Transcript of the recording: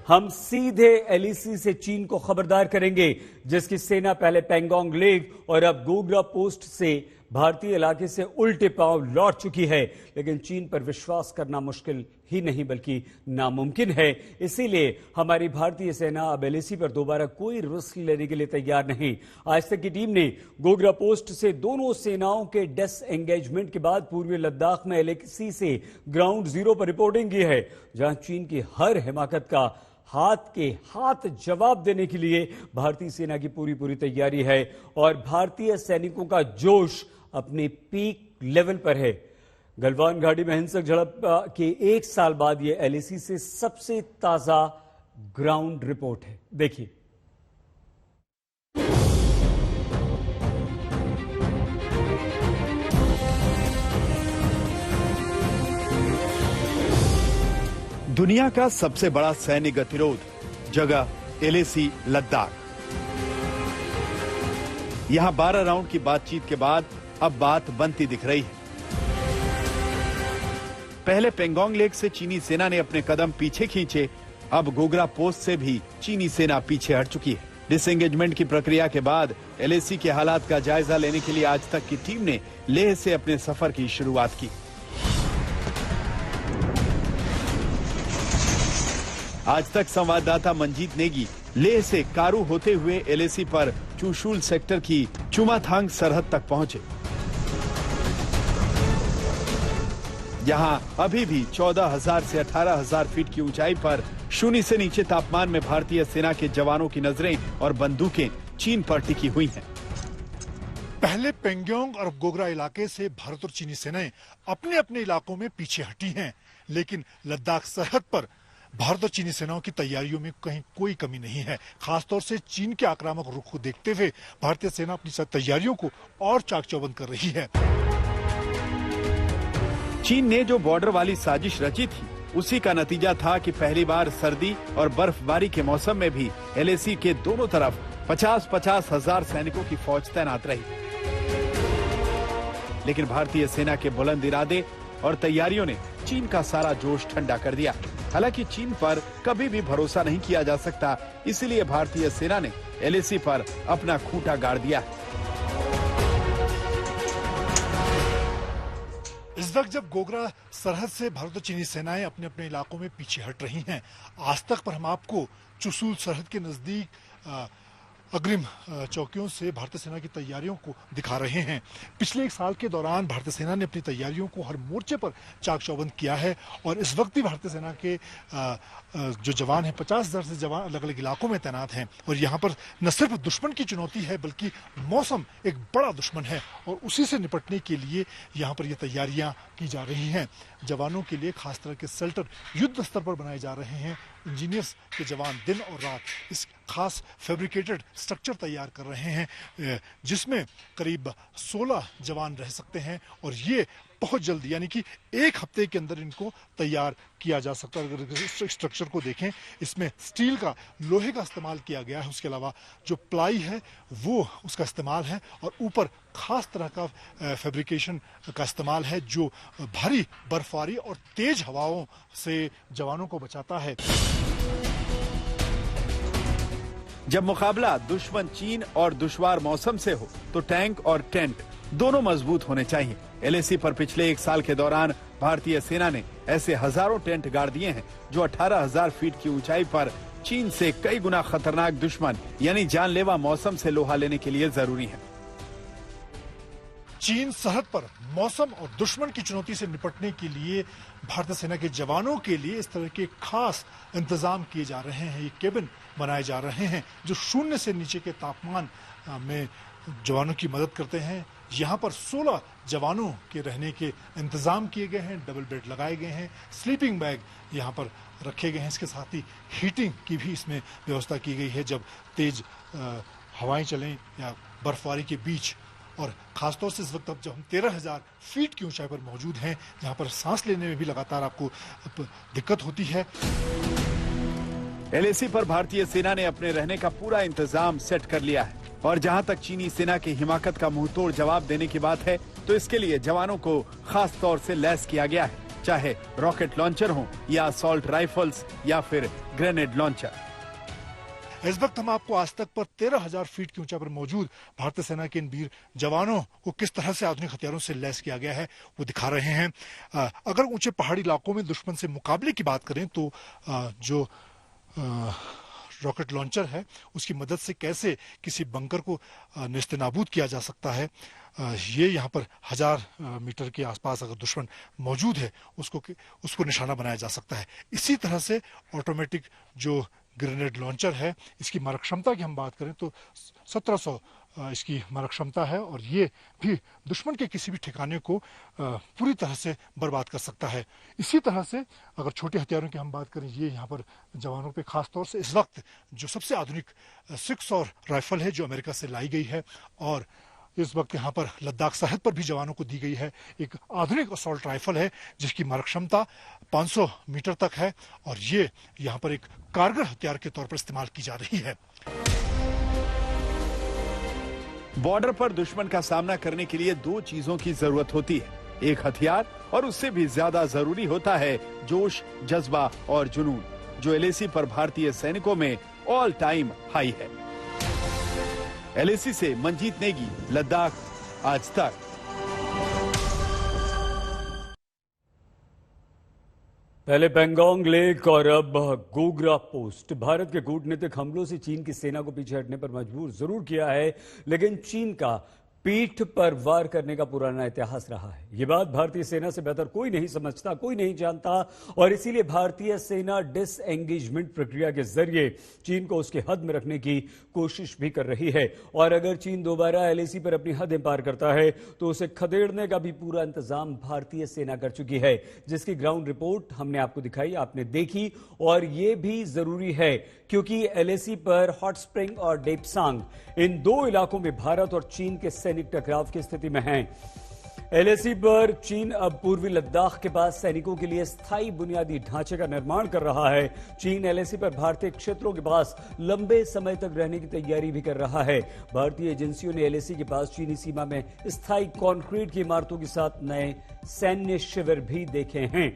हम सीधे एलएसी से चीन को खबरदार करेंगे, जिसकी सेना पहले पेंगोंग लेक और अब गोग्रा पोस्ट से भारतीय इलाके से उल्टे पांव लौट चुकी है। लेकिन चीन पर विश्वास करना मुश्किल ही नहीं बल्कि नामुमकिन है। इसीलिए हमारी भारतीय सेना अब एलएसी पर दोबारा कोई रिस्क लेने के लिए तैयार नहीं। आज तक की टीम ने गोग्रा पोस्ट से दोनों सेनाओं के डिसएंगेजमेंट के बाद पूर्वी लद्दाख में एलएसी से ग्राउंड जीरो पर रिपोर्टिंग की है, जहां चीन की हर हिमाकत का हाथ के हाथ जवाब देने के लिए भारतीय सेना की पूरी तैयारी है और भारतीय सैनिकों का जोश अपने पीक लेवल पर है। गलवान घाटी में हिंसक झड़प के 1 साल बाद यह एलएसी से सबसे ताजा ग्राउंड रिपोर्ट है। देखिए। दुनिया का सबसे बड़ा सैन्य गतिरोध जगह एलएसी लद्दाख। यहां 12 राउंड की बातचीत के बाद अब बात बनती दिख रही है। पहले पेंगोंग लेक से चीनी सेना ने अपने कदम पीछे खींचे, अब गोग्रा पोस्ट से भी चीनी सेना पीछे हट चुकी है। डिसएंगेजमेंट की प्रक्रिया के बाद एलएसी के हालात का जायजा लेने के लिए आज तक की टीम ने लेह से अपने सफर की शुरुआत की। आज तक संवाददाता मंजीत नेगी लेह से कारू होते हुए एलएसी पर चुशूल सेक्टर की चुमाथांग सरहद तक पहुंचे। यहां अभी भी 14,000 से 18,000 फीट की ऊंचाई पर शून्य से नीचे तापमान में भारतीय सेना के जवानों की नजरें और बंदूकें चीन पर टिकी हुई हैं। पहले पेंगोंग और गोग्रा इलाके से भारत और चीनी सेनाएं अपने अपने इलाकों में पीछे हटी हैं, लेकिन लद्दाख सरहद पर भारत और चीनी सेनाओं की तैयारियों में कहीं कोई कमी नहीं है। खासतौर से चीन के आक्रामक रुख को देखते हुए भारतीय सेना अपनी तैयारियों को और चाक चौबंद कर रही है। चीन ने जो बॉर्डर वाली साजिश रची थी, उसी का नतीजा था कि पहली बार सर्दी और बर्फबारी के मौसम में भी एलएसी के दोनों तरफ 50-50 हजार सैनिकों की फौज तैनात रही। लेकिन भारतीय सेना के बुलंद इरादे और तैयारियों ने चीन का सारा जोश ठंडा कर दिया। हालांकि चीन पर कभी भी भरोसा नहीं किया जा सकता, इसलिए भारतीय सेना ने एलएसी पर अपना खूंटा गाड़ दिया। इस वक्त जब गोग्रा सरहद से भारत और चीनी सेनाएं अपने अपने इलाकों में पीछे हट रही हैं, आज तक पर हम आपको चुशूल सरहद के नजदीक अग्रिम चौकियों से भारतीय सेना की तैयारियों को दिखा रहे हैं। पिछले 1 साल के दौरान भारतीय सेना ने अपनी तैयारियों को हर मोर्चे पर चाक चौबंद किया है और इस वक्त भी भारतीय सेना के जो जवान हैं, 50,000 से जवान अलग अलग इलाकों में तैनात हैं। और यहाँ पर न सिर्फ दुश्मन की चुनौती है बल्कि मौसम एक बड़ा दुश्मन है और उसी से निपटने के लिए यहाँ पर ये तैयारियाँ की जा रही हैं। जवानों के लिए खास तरह के शेल्टर युद्ध स्तर पर बनाए जा रहे हैं। इंजीनियर्स के जवान दिन और रात इस खास फैब्रिकेटेड स्ट्रक्चर तैयार कर रहे हैं, जिसमें करीब 16 जवान रह सकते हैं और ये बहुत जल्दी यानी कि 1 हफ्ते के अंदर इनको तैयार किया जा सकता है। अगर इस स्ट्रक्चर को देखें, इसमें स्टील का, लोहे का इस्तेमाल किया गया है। उसके अलावा जो प्लाई है वो उसका इस्तेमाल है और ऊपर खास तरह का फैब्रिकेशन का इस्तेमाल है जो भारी बर्फबारी और तेज हवाओं से जवानों को बचाता है। जब मुकाबला दुश्मन चीन और दुश्वार मौसम से हो तो टैंक और टेंट दोनों मजबूत होने चाहिए। एलएसी पर पिछले 1 साल के दौरान भारतीय सेना ने ऐसे हजारों टेंट गाड़ दिए हैं जो 18,000 फीट की ऊंचाई पर चीन से कई गुना खतरनाक दुश्मन यानी जानलेवा मौसम से लोहा लेने के लिए जरूरी है। चीन सरहद पर मौसम और दुश्मन की चुनौती से निपटने के लिए भारतीय सेना के जवानों के लिए इस तरह के खास इंतजाम किए जा रहे हैं। ये केबिन बनाए जा रहे हैं जो शून्य से नीचे के तापमान में जवानों की मदद करते हैं। यहाँ पर 16 जवानों के रहने के इंतजाम किए गए हैं, डबल बेड लगाए गए हैं, स्लीपिंग बैग यहाँ पर रखे गए हैं। इसके साथ ही हीटिंग की भी इसमें व्यवस्था की गई है जब तेज हवाएं चलें या बर्फबारी के बीच। और खासतौर से इस वक्त अब जब हम 13,000 फीट की ऊंचाई पर मौजूद हैं, जहाँ पर सांस लेने में भी लगातार आपको दिक्कत होती है। एलएसी पर भारतीय सेना ने अपने रहने का पूरा इंतजाम सेट कर लिया है और जहां तक चीनी सेना की हिमाकत का मुंहतोड़ जवाब देने की बात है तो इसके लिए जवानों को खास तौर से लैस किया गया है। चाहे रॉकेट लॉन्चर हो या असॉल्ट राइफल्स या फिर ग्रेनेड लॉन्चर। इस वक्त हम आपको आज तक पर 13,000 फीट की ऊंचाई पर मौजूद भारतीय सेना के इन वीर जवानों को किस तरह से आधुनिक हथियारों से लैस किया गया है वो दिखा रहे हैं। अगर ऊंचे पहाड़ी इलाकों में दुश्मन से मुकाबले की बात करें तो जो रॉकेट लॉन्चर है उसकी मदद से कैसे किसी बंकर को नेस्तनाबूद किया जा सकता है, ये यहाँ पर 1000 मीटर के आसपास अगर दुश्मन मौजूद है उसको निशाना बनाया जा सकता है। इसी तरह से ऑटोमेटिक जो ग्रेनेड लॉन्चर है इसकी मारक क्षमता की हम बात करें तो 1700 इसकी मारक क्षमता है और ये भी दुश्मन के किसी भी ठिकाने को पूरी तरह से बर्बाद कर सकता है। इसी तरह से अगर छोटे हथियारों की हम बात करें, ये यहाँ पर जवानों पे खास तौर से इस वक्त जो सबसे आधुनिक 600 राइफल है जो अमेरिका से लाई गई है और इस वक्त यहाँ पर लद्दाख सरहद पर भी जवानों को दी गई है एक आधुनिक असॉल्ट राइफल है जिसकी मारक क्षमता 500 मीटर तक है और ये यहाँ पर एक कारगर हथियार के तौर पर इस्तेमाल की जा रही है। बॉर्डर पर दुश्मन का सामना करने के लिए दो चीजों की जरूरत होती है, एक हथियार और उससे भी ज्यादा जरूरी होता है जोश, जज्बा और जुनून, जो एलएसी पर भारतीय सैनिकों में ऑल टाइम हाई है। एलएसी से मंजीत नेगी, लद्दाख, आज तक। पहले पेंगोंग लेक और अब गोगरा पोस्ट। भारत के कूटनीतिक हमलों से चीन की सेना को पीछे हटने पर मजबूर जरूर किया है, लेकिन चीन का पीठ पर वार करने का पुराना इतिहास रहा है। ये बात भारतीय सेना से बेहतर कोई नहीं समझता, कोई नहीं जानता और इसीलिए भारतीय सेना डिसएंगेजमेंट प्रक्रिया के जरिए चीन को उसके हद में रखने की कोशिश भी कर रही है। और अगर चीन दोबारा एलएसी पर अपनी हदें पार करता है तो उसे खदेड़ने का भी पूरा इंतजाम भारतीय सेना कर चुकी है, जिसकी ग्राउंड रिपोर्ट हमने आपको दिखाई, आपने देखी। और ये भी जरूरी है क्योंकि एलएसी पर हॉट स्प्रिंग और डेपसांग, इन दो इलाकों में भारत और चीन के सैनिक टकराव की स्थिति में हैं। एलएसी पर चीन अब पूर्वी लद्दाख के पास सैनिकों के लिए स्थायी बुनियादी ढांचे का निर्माण कर रहा है। चीन एलएसी पर भारतीय क्षेत्रों के पास लंबे समय तक रहने की तैयारी भी कर रहा है। भारतीय एजेंसियों ने एलएसी के पास चीनी सीमा में स्थायी कंक्रीट की इमारतों के साथ नए सैन्य शिविर भी देखे हैं।